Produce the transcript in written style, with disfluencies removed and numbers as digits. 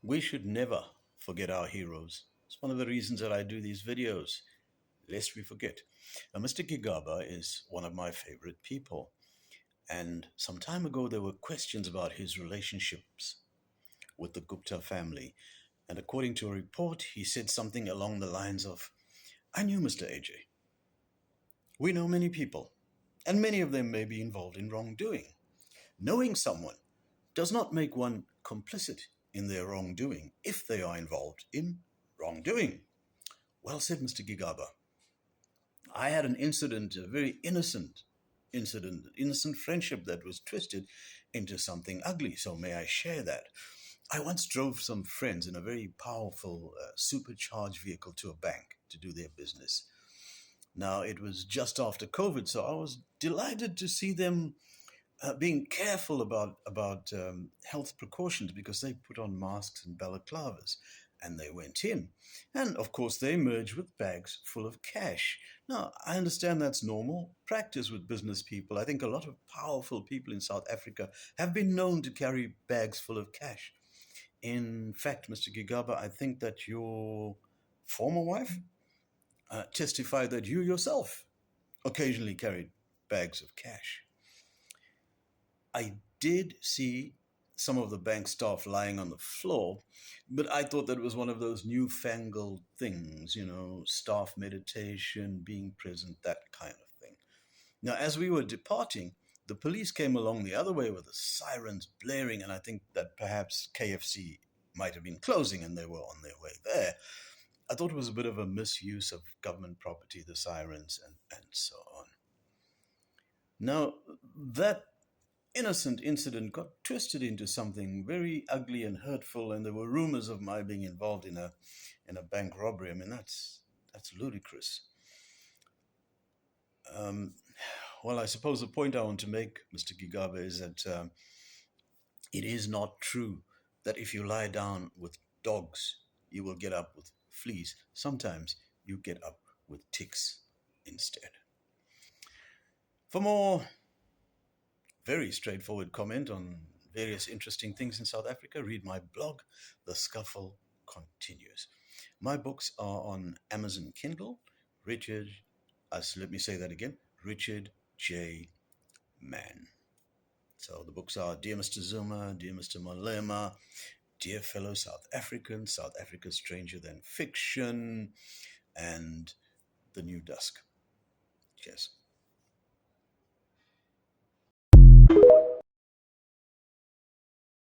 We should never forget our heroes. It's one of the reasons that I do these videos, lest we forget. Mr. Gigaba is one of my favorite people. And some time ago, there were questions about his relationships with the Gupta family. And according to a report, he said something along the lines of, I knew Mr. AJ. We know many people, and many of them may be involved in wrongdoing. Knowing someone does not make one complicit in their wrongdoing if they are involved in wrongdoing. Well said, Mr. Gigaba. I had an incident, a very innocent incident, innocent friendship that was twisted into something ugly. So may I share that? I once drove some friends in a very powerful supercharged vehicle to a bank to do their business. Now, it was just after COVID, so I was delighted to see them being careful about health precautions because they put on masks and balaclavas and they went in. And of course, they emerged with bags full of cash. Now, I understand that's normal practice with business people. I think a lot of powerful people in South Africa have been known to carry bags full of cash. In fact, Mr. Gigaba, I think that your former wife testified that you yourself occasionally carried bags of cash. I did see some of the bank staff lying on the floor, but I thought that was one of those newfangled things, staff meditation, being present, that kind of thing. Now, as we were departing, the police came along the other way with the sirens blaring, and I think that perhaps KFC might have been closing and they were on their way there. I thought it was a bit of a misuse of government property, the sirens, and so on. Now, that innocent incident got twisted into something very ugly and hurtful, and there were rumors of my being involved in a bank robbery. I mean, that's ludicrous. Um, well, I suppose the point I want to make, Mr. Gigabe, is that it is not true that if you lie down with dogs, you will get up with fleas. Sometimes you get up with ticks instead. For more very straightforward comment on various interesting things in South Africa, read my blog, The Scuffle Continues. My books are on Amazon Kindle. Let me say that again, Richard J. Mann. So the books are Dear Mr. Zuma, Dear Mr. Malema, Dear Fellow South African, South Africa Stranger Than Fiction, and The New Dusk. Cheers.